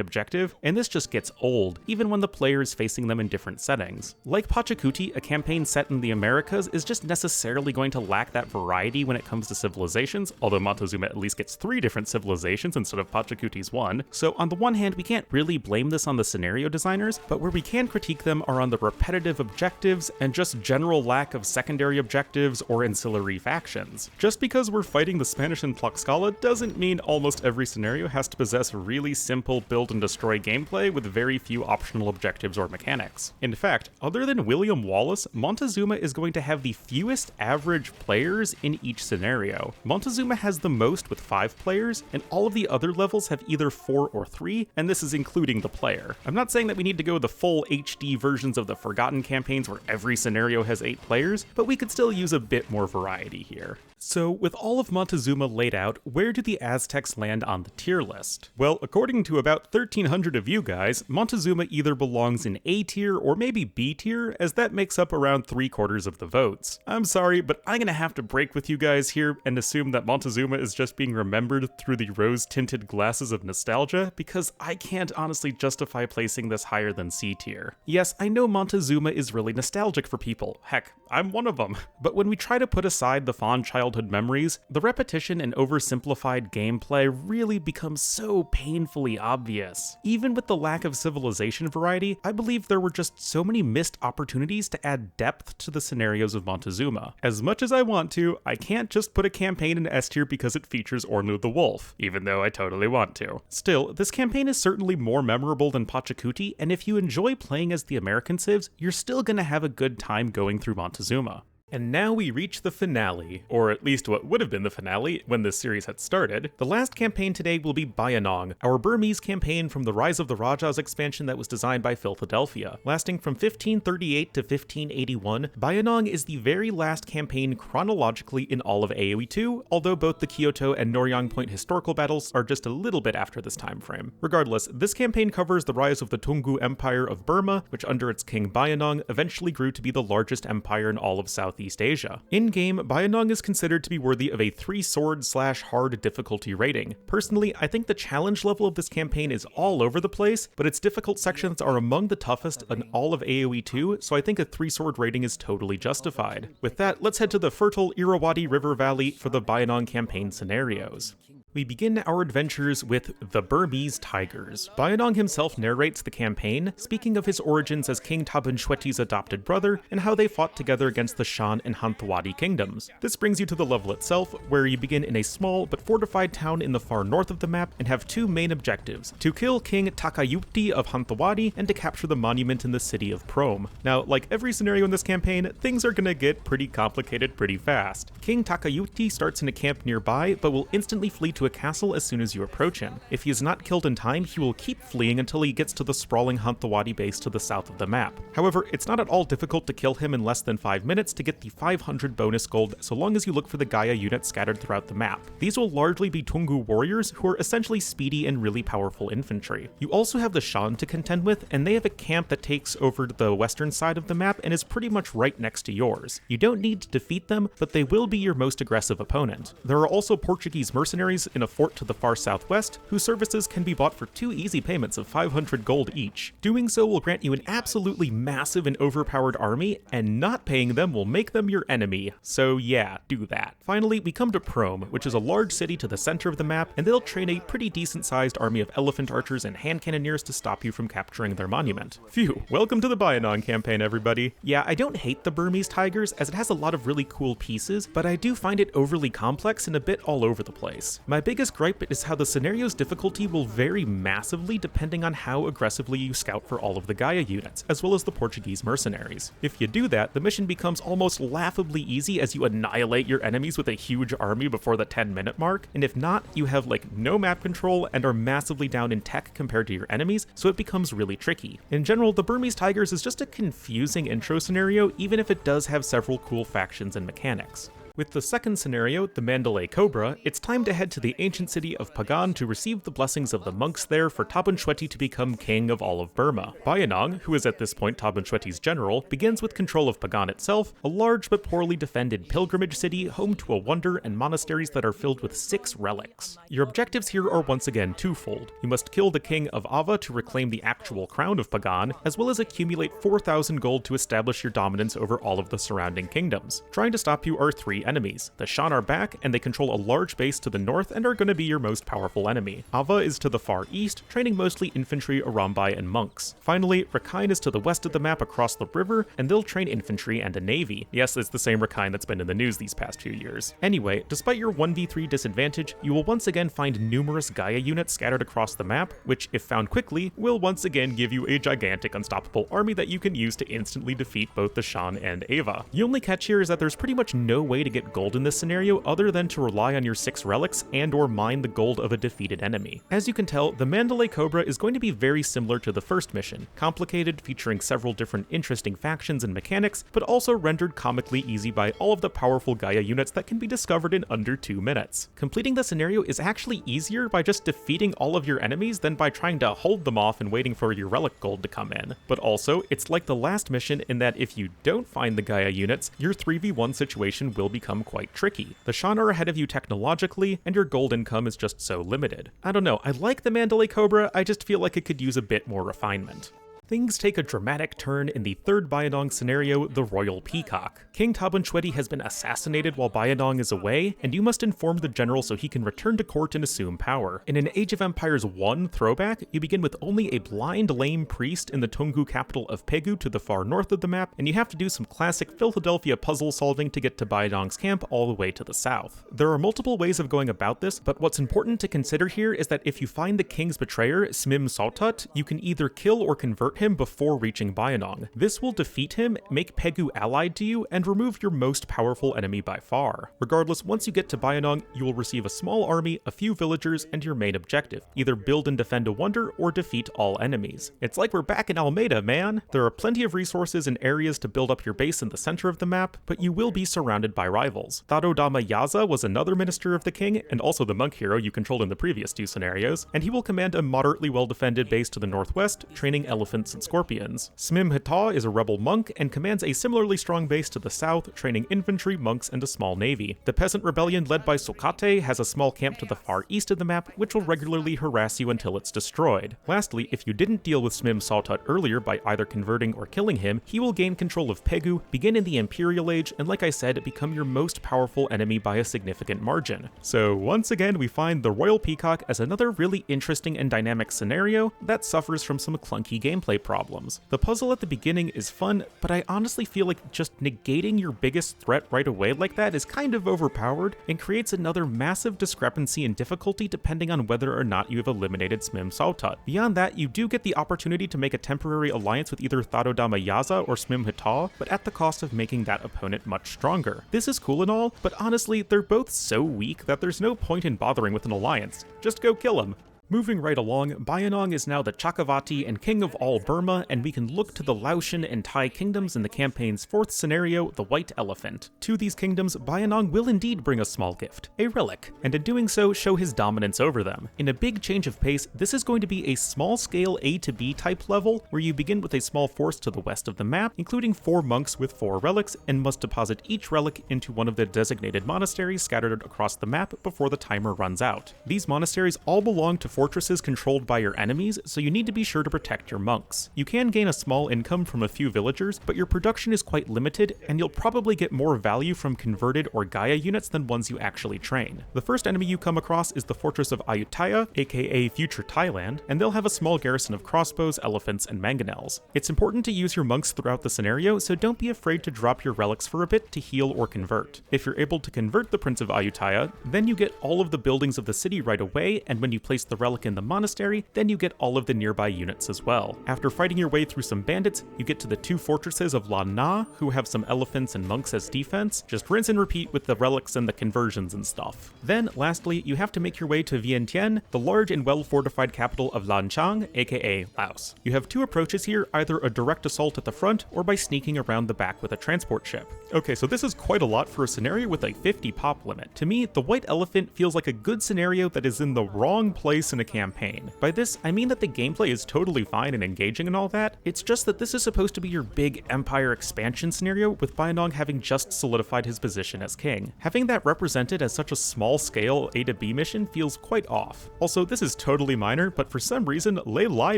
objective, and this just gets old, even when the player is facing them in different settings. Like Pachacuti, a campaign set in the Americas is just necessarily going to lack that variety when it comes to civilizations, although Montezuma at least gets 3 different civilizations instead of Pachacuti's 1, so on the one hand we can't really blame this on the scenario designers, but where we can critique them are on the repetitive objectives and just general lack of secondary objectives or ancillary factions. Just because we're fighting the Spanish and Tlaxcala doesn't mean almost every scenario has to possess really simple build and destroy gameplay with very few optional objectives or mechanics. In fact, other than William Wallace, Montezuma is going to have the fewest average players in each scenario. Montezuma has the most with 5 players, and all of the other levels have either 4 or 3, and this is including the player. I'm not saying that we need to go the full HD versions of the Forgotten campaigns where every scenario has 8 players, but we could still use a bit more variety here. So, with all of Montezuma laid out, where do the Aztecs land on the tier list? Well, according to about 1,300 of you guys, Montezuma either belongs in A tier or maybe B tier, as that makes up around 3/4 of the votes. I'm sorry, but I'm gonna have to break with you guys here and assume that Montezuma is just being remembered through the rose-tinted glasses of nostalgia, because I can't honestly justify placing this higher than C tier. Yes, I know Montezuma is really nostalgic for people. Heck, I'm one of them. But when we try to put aside the fond childhood memories, the repetition and oversimplified gameplay really becomes so painfully obvious. Even with the lack of civilization variety, I believe there were just so many missed opportunities to add depth to the scenarios of Montezuma. As much as I want to, I can't just put a campaign in S tier because it features Ornlu the Wolf, even though I totally want to. Still, this campaign is certainly more memorable than Pachacuti, and if you enjoy playing as the American civs, you're still gonna have a good time going through Montezuma. And now we reach the finale, or at least what would have been the finale when this series had started. The last campaign today will be Bayinnaung, our Burmese campaign from the Rise of the Rajas expansion that was designed by Philadelphia. Lasting from 1538 to 1581, Bayinnaung is the very last campaign chronologically in all of AoE2, although both the Kyoto and Noryang Point historical battles are just a little bit after this time frame. Regardless, this campaign covers the rise of the Toungoo Empire of Burma, which under its king Bayinnaung eventually grew to be the largest empire in all of Southeast Asia. In-game, Bayinnaung is considered to be worthy of a 3-sword/hard difficulty rating. Personally, I think the challenge level of this campaign is all over the place, but its difficult sections are among the toughest in all of AoE2, so I think a 3-sword rating is totally justified. With that, let's head to the fertile Irrawaddy River Valley for the Bayinnaung campaign scenarios. We begin our adventures with the Burmese Tigers. Bayinnaung himself narrates the campaign, speaking of his origins as King Tabunshweti's adopted brother and how they fought together against the Shan and Hanthawaddy kingdoms. This brings you to the level itself, where you begin in a small but fortified town in the far north of the map and have 2 main objectives: to kill King Takayuti of Hanthawaddy and to capture the monument in the city of Prome. Now, like every scenario in this campaign, things are gonna get pretty complicated pretty fast. King Takayuti starts in a camp nearby, but will instantly flee to into a castle as soon as you approach him. If he is not killed in time, he will keep fleeing until he gets to the sprawling Hanthawadi base to the south of the map. However, it's not at all difficult to kill him in less than 5 minutes to get the 500 bonus gold so long as you look for the Gaia units scattered throughout the map. These will largely be Tungu warriors who are essentially speedy and really powerful infantry. You also have the Shan to contend with, and they have a camp that takes over the western side of the map and is pretty much right next to yours. You don't need to defeat them, but they will be your most aggressive opponent. There are also Portuguese mercenaries in a fort to the far southwest, whose services can be bought for 2 easy payments of 500 gold each. Doing so will grant you an absolutely massive and overpowered army, and not paying them will make them your enemy. So yeah, do that. Finally, we come to Prome, which is a large city to the center of the map, and they'll train a pretty decent sized army of elephant archers and hand cannoneers to stop you from capturing their monument. Phew, welcome to the Bayinnaung campaign, everybody. Yeah, I don't hate the Burmese tigers, as it has a lot of really cool pieces, but I do find it overly complex and a bit all over the place. My biggest gripe is how the scenario's difficulty will vary massively depending on how aggressively you scout for all of the Gaia units, as well as the Portuguese mercenaries. If you do that, the mission becomes almost laughably easy as you annihilate your enemies with a huge army before the 10-minute mark, and if not, you have like no map control and are massively down in tech compared to your enemies, so it becomes really tricky. In general, the Burmese Tigers is just a confusing intro scenario, even if it does have several cool factions and mechanics. With the second scenario, the Mandalay Cobra, it's time to head to the ancient city of Pagan to receive the blessings of the monks there for Taban Shweti to become king of all of Burma. Bayinnaung, who is at this point Taban Shweti's general, begins with control of Pagan itself, a large but poorly defended pilgrimage city home to a wonder and monasteries that are filled with 6 relics. Your objectives here are once again twofold. You must kill the king of Ava to reclaim the actual crown of Pagan, as well as accumulate 4,000 gold to establish your dominance over all of the surrounding kingdoms. Trying to stop you are 3 enemies. The Shan are back, and they control a large base to the north and are going to be your most powerful enemy. Ava is to the far east, training mostly infantry, Arambai, and monks. Finally, Rakhine is to the west of the map across the river, and they'll train infantry and a navy. Yes, it's the same Rakhine that's been in the news these past few years. Anyway, despite your 1v3 disadvantage, you will once again find numerous Gaia units scattered across the map, which, if found quickly, will once again give you a gigantic unstoppable army that you can use to instantly defeat both the Shan and Ava. The only catch here is that there's pretty much no way to get gold in this scenario other than to rely on your 6 relics and or mine the gold of a defeated enemy. As you can tell, the Mandalay Cobra is going to be very similar to the first mission, complicated, featuring several different interesting factions and mechanics, but also rendered comically easy by all of the powerful Gaia units that can be discovered in under 2 minutes. Completing the scenario is actually easier by just defeating all of your enemies than by trying to hold them off and waiting for your relic gold to come in. But also, it's like the last mission in that if you don't find the Gaia units, your 3v1 situation will become quite tricky. The Shan are ahead of you technologically, and your gold income is just so limited. I don't know, I like the Mandalay Cobra, I just feel like it could use a bit more refinement. Things take a dramatic turn in the third Bayinnaung scenario, the Royal Peacock. King Taban Shweti has been assassinated while Bayinnaung is away, and you must inform the general so he can return to court and assume power. In an Age of Empires 1 throwback, you begin with only a blind lame priest in the Toungoo capital of Pegu to the far north of the map, and you have to do some classic Philadelphia puzzle solving to get to Bayinnaung's camp all the way to the south. There are multiple ways of going about this, but what's important to consider here is that if you find the king's betrayer, Smim Sautat, you can either kill or convert him before reaching Bayinnaung. This will defeat him, make Pegu allied to you, and remove your most powerful enemy by far. Regardless, once you get to Bayinnaung, you will receive a small army, a few villagers, and your main objective. Either build and defend a wonder, or defeat all enemies. It's like we're back in Almeida, man! There are plenty of resources and areas to build up your base in the center of the map, but you will be surrounded by rivals. Tharodama Yaza was another minister of the king, and also the monk hero you controlled in the previous 2 scenarios, and he will command a moderately well-defended base to the northwest, training elephants and scorpions. Smim Hata is a rebel monk and commands a similarly strong base to the south, training infantry, monks, and a small navy. The peasant rebellion led by Sokate has a small camp to the far east of the map, which will regularly harass you until it's destroyed. Lastly, if you didn't deal with Smim Sautat earlier by either converting or killing him, he will gain control of Pegu, begin in the Imperial Age, and like I said, become your most powerful enemy by a significant margin. So once again, we find the Royal Peacock as another really interesting and dynamic scenario that suffers from some clunky gameplay gameplay problems. The puzzle at the beginning is fun, but I honestly feel like just negating your biggest threat right away like that is kind of overpowered and creates another massive discrepancy in difficulty depending on whether or not you have eliminated Smim Sautut. Beyond that, you do get the opportunity to make a temporary alliance with either Tharodama Yaza or Smim Hata, but at the cost of making that opponent much stronger. This is cool and all, but honestly, they're both so weak that there's no point in bothering with an alliance. Just go kill them. Moving right along, Bayinnaung is now the Chakravati and king of all Burma, and we can look to the Laotian and Thai kingdoms in the campaign's fourth scenario, the White Elephant. To these kingdoms, Bayinnaung will indeed bring a small gift, a relic, and in doing so, show his dominance over them. In a big change of pace, this is going to be a small-scale A to B type level, where you begin with a small force to the west of the map, including 4 monks with 4 relics, and must deposit each relic into one of the designated monasteries scattered across the map before the timer runs out. These monasteries all belong to fortresses controlled by your enemies, so you need to be sure to protect your monks. You can gain a small income from a few villagers, but your production is quite limited, and you'll probably get more value from converted or Gaia units than ones you actually train. The first enemy you come across is the fortress of Ayutthaya, aka Future Thailand, and they'll have a small garrison of crossbows, elephants, and mangonels. It's important to use your monks throughout the scenario, so don't be afraid to drop your relics for a bit to heal or convert. If you're able to convert the Prince of Ayutthaya, then you get all of the buildings of the city right away, and when you place the relic in the monastery, then you get all of the nearby units as well. After fighting your way through some bandits, you get to the 2 fortresses of Lan Na, who have some elephants and monks as defense. Just rinse and repeat with the relics and the conversions and stuff. Then, lastly, you have to make your way to Vientiane, the large and well-fortified capital of Lan Chang, aka Laos. You have 2 approaches here, either a direct assault at the front, or by sneaking around the back with a transport ship. Okay, so this is quite a lot for a scenario with a 50 pop limit. To me, the White Elephant feels like a good scenario that is in the wrong place in a campaign. By this, I mean that the gameplay is totally fine and engaging and all that, it's just that this is supposed to be your big Empire expansion scenario, with Bayinnaung having just solidified his position as king. Having that represented as such a small-scale A to B mission feels quite off. Also, this is totally minor, but for some reason, Lei Lai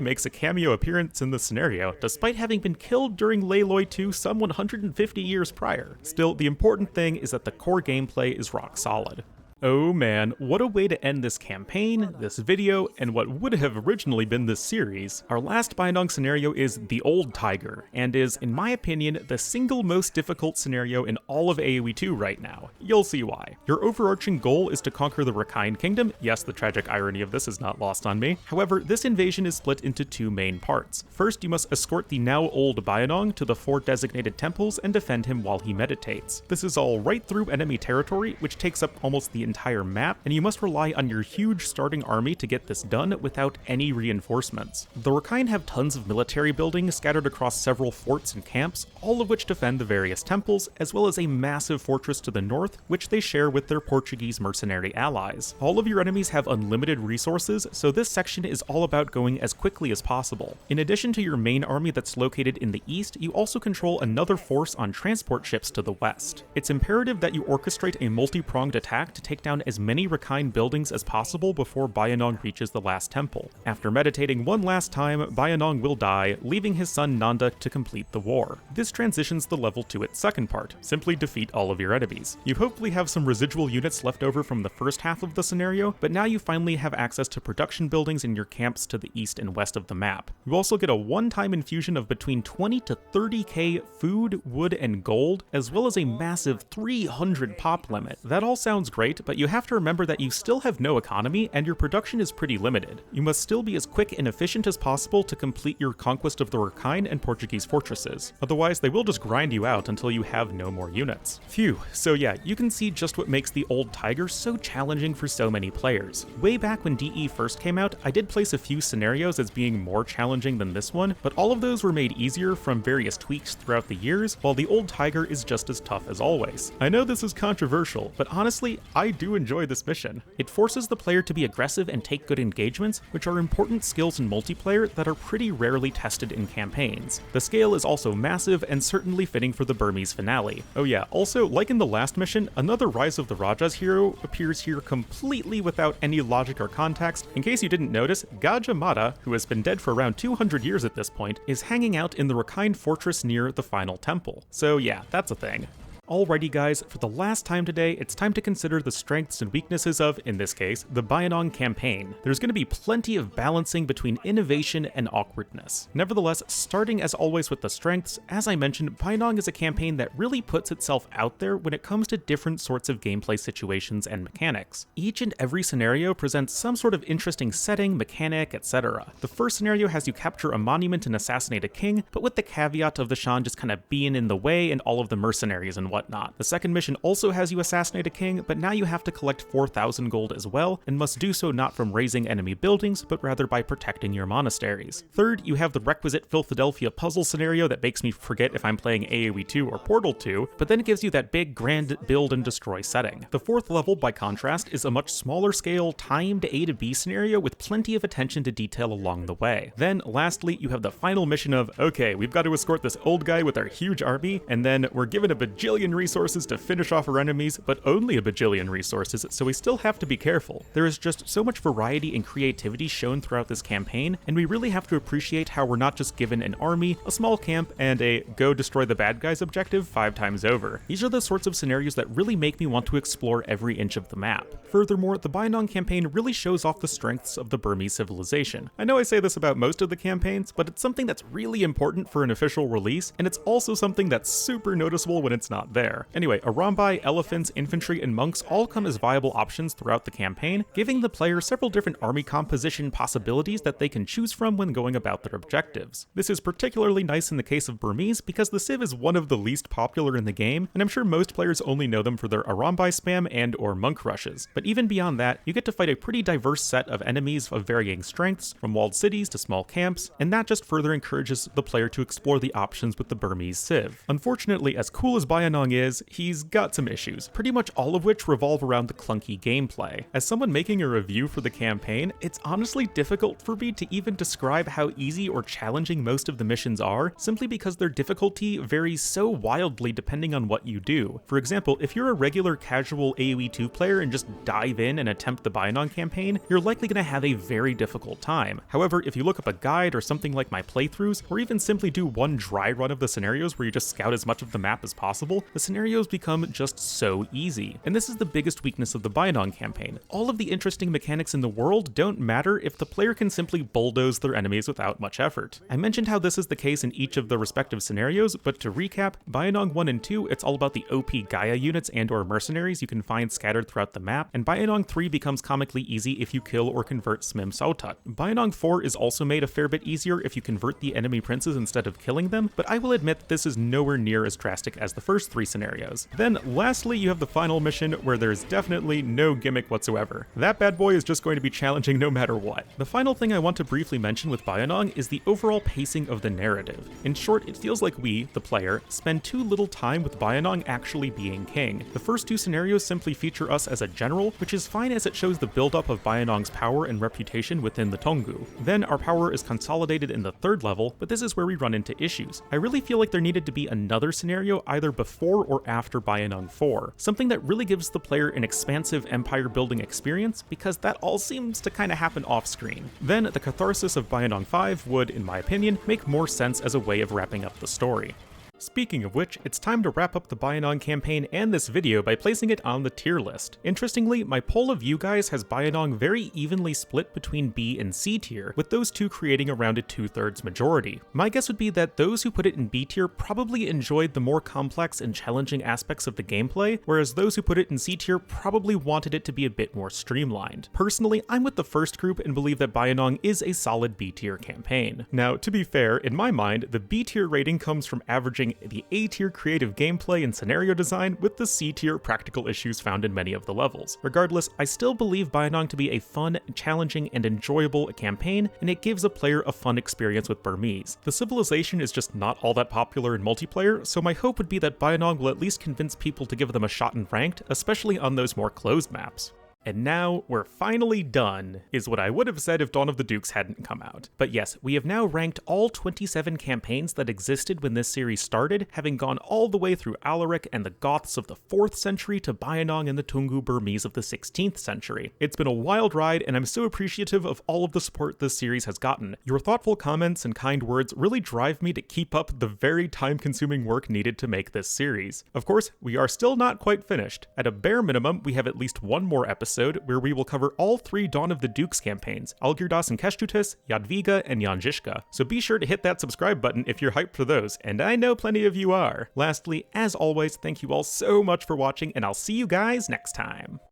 makes a cameo appearance in the scenario, despite having been killed during Lei Loi 2 some 150 years prior. Still, the important thing is that the core gameplay is rock solid. Oh man, what a way to end this campaign, this video, and what would have originally been this series. Our last Bayinnaung scenario is the Old Tiger, and is, in my opinion, the single most difficult scenario in all of AoE2 right now. You'll see why. Your overarching goal is to conquer the Rakhine Kingdom. Yes, the tragic irony of this is not lost on me. However, this invasion is split into 2 main parts. First, you must escort the now old Bayinnaung to the 4 designated temples and defend him while he meditates. This is all right through enemy territory, which takes up almost the entire map, and you must rely on your huge starting army to get this done without any reinforcements. The Rakhine have tons of military buildings scattered across several forts and camps, all of which defend the various temples, as well as a massive fortress to the north, which they share with their Portuguese mercenary allies. All of your enemies have unlimited resources, so this section is all about going as quickly as possible. In addition to your main army that's located in the east, you also control another force on transport ships to the west. It's imperative that you orchestrate a multi-pronged attack to take down as many Rakhine buildings as possible before Bayinnaung reaches the last temple. After meditating one last time, Bayinnaung will die, leaving his son Nanda to complete the war. This transitions the level to its second part, simply defeat all of your enemies. You hopefully have some residual units left over from the first half of the scenario, but now you finally have access to production buildings in your camps to the east and west of the map. You also get a one-time infusion of between 20 to 30k food, wood, and gold, as well as a massive 300 pop limit. That all sounds great, but you have to remember that you still have no economy and your production is pretty limited. You must still be as quick and efficient as possible to complete your conquest of the Rakhine and Portuguese fortresses. Otherwise, they will just grind you out until you have no more units. Phew, so yeah, you can see just what makes the Old Tiger so challenging for so many players. Way back when DE first came out, I did place a few scenarios as being more challenging than this one, but all of those were made easier from various tweaks throughout the years, while the Old Tiger is just as tough as always. I know this is controversial, but honestly, I do enjoy this mission. It forces the player to be aggressive and take good engagements, which are important skills in multiplayer that are pretty rarely tested in campaigns. The scale is also massive and certainly fitting for the Burmese finale. Oh yeah, also, like in the last mission, another Rise of the Rajas hero appears here completely without any logic or context. In case you didn't notice, Gajah Mada, who has been dead for around 200 years at this point, is hanging out in the Rakhine fortress near the final temple. So yeah, that's a thing. Alrighty guys, for the last time today, it's time to consider the strengths and weaknesses of, in this case, the Bayinnaung campaign. There's going to be plenty of balancing between innovation and awkwardness. Nevertheless, starting as always with the strengths, as I mentioned, Bayinnaung is a campaign that really puts itself out there when it comes to different sorts of gameplay situations and mechanics. Each and every scenario presents some sort of interesting setting, mechanic, etc. The first scenario has you capture a monument and assassinate a king, but with the caveat of the Shan just kind of being in the way and all of the mercenaries and whatnot. The second mission also has you assassinate a king, but now you have to collect 4,000 gold as well, and must do so not from razing enemy buildings, but rather by protecting your monasteries. Third, you have the requisite Philadelphia puzzle scenario that makes me forget if I'm playing AoE2 or Portal 2, but then it gives you that big grand build and destroy setting. The fourth level, by contrast, is a much smaller scale, timed A to B scenario with plenty of attention to detail along the way. Then, lastly, you have the final mission of, okay, we've got to escort this old guy with our huge army, and then we're given a bajillion resources to finish off our enemies, but only a bajillion resources, so we still have to be careful. There is just so much variety and creativity shown throughout this campaign, and we really have to appreciate how we're not just given an army, a small camp, and a go destroy the bad guys objective 5 times over. These are the sorts of scenarios that really make me want to explore every inch of the map. Furthermore, the Bayinnaung campaign really shows off the strengths of the Burmese civilization. I know I say this about most of the campaigns, but it's something that's really important for an official release, and it's also something that's super noticeable when it's not there. Anyway, Arambai, elephants, infantry, and monks all come as viable options throughout the campaign, giving the player several different army composition possibilities that they can choose from when going about their objectives. This is particularly nice in the case of Burmese because the Civ is one of the least popular in the game, and I'm sure most players only know them for their Arambai spam and or monk rushes. But even beyond that, you get to fight a pretty diverse set of enemies of varying strengths, from walled cities to small camps, and that just further encourages the player to explore the options with the Burmese Civ. Unfortunately, as cool as Bayinnaung is, he's got some issues, pretty much all of which revolve around the clunky gameplay. As someone making a review for the campaign, it's honestly difficult for me to even describe how easy or challenging most of the missions are, simply because their difficulty varies so wildly depending on what you do. For example, if you're a regular casual AoE2 player and just dive in and attempt the Bayinnaung campaign, you're likely going to have a very difficult time. However, if you look up a guide or something like my playthroughs, or even simply do one dry run of the scenarios where you just scout as much of the map as possible, the scenarios become just so easy. And this is the biggest weakness of the Bayinnaung campaign. All of the interesting mechanics in the world don't matter if the player can simply bulldoze their enemies without much effort. I mentioned how this is the case in each of the respective scenarios, but to recap, Bayinnaung 1 and 2, it's all about the OP Gaia units and or mercenaries you can find scattered throughout the map, and Bayinnaung 3 becomes comically easy if you kill or convert Smim Sautat. Bayinnaung 4 is also made a fair bit easier if you convert the enemy princes instead of killing them, but I will admit this is nowhere near as drastic as the first 3 scenarios. Then lastly, you have the final mission where there's definitely no gimmick whatsoever. That bad boy is just going to be challenging no matter what. The final thing I want to briefly mention with Bayinnaung is the overall pacing of the narrative. In short, it feels like we, the player, spend too little time with Bayinnaung actually being king. The first 2 scenarios simply feature us as a general, which is fine as it shows the buildup of Bayinnaung's power and reputation within the Tonggu. Then our power is consolidated in the 3rd level, but this is where we run into issues. I really feel like there needed to be another scenario either before or after Bayinnaung 4, something that really gives the player an expansive empire building experience, because that all seems to kind of happen off screen. Then the catharsis of Bayinnaung 5 would, in my opinion, make more sense as a way of wrapping up the story. Speaking of which, it's time to wrap up the Bayinnaung campaign and this video by placing it on the tier list. Interestingly, my poll of you guys has Bayinnaung very evenly split between B and C tier, with those two creating around a 2/3 majority. My guess would be that those who put it in B tier probably enjoyed the more complex and challenging aspects of the gameplay, whereas those who put it in C tier probably wanted it to be a bit more streamlined. Personally, I'm with the first group and believe that Bayinnaung is a solid B tier campaign. Now, to be fair, in my mind, the B tier rating comes from averaging the A tier creative gameplay and scenario design with the C tier practical issues found in many of the levels. Regardless, I still believe Bayinnaung to be a fun, challenging, and enjoyable campaign, and it gives a player a fun experience with Burmese. The civilization is just not all that popular in multiplayer, so my hope would be that Bayinnaung will at least convince people to give them a shot in ranked, especially on those more closed maps. And now we're finally done, is what I would have said if Dawn of the Dukes hadn't come out. But yes, we have now ranked all 27 campaigns that existed when this series started, having gone all the way through Alaric and the Goths of the 4th century to Bayinnaung and the Tungu Burmese of the 16th century. It's been a wild ride, and I'm so appreciative of all of the support this series has gotten. Your thoughtful comments and kind words really drive me to keep up the very time-consuming work needed to make this series. Of course, we are still not quite finished. At a bare minimum, we have at least one more episode where we will cover all 3 Dawn of the Dukes campaigns, Algirdas and Keshtutis, Jadwiga, and Janjishka. So be sure to hit that subscribe button if you're hyped for those, and I know plenty of you are. Lastly, as always, thank you all so much for watching, and I'll see you guys next time.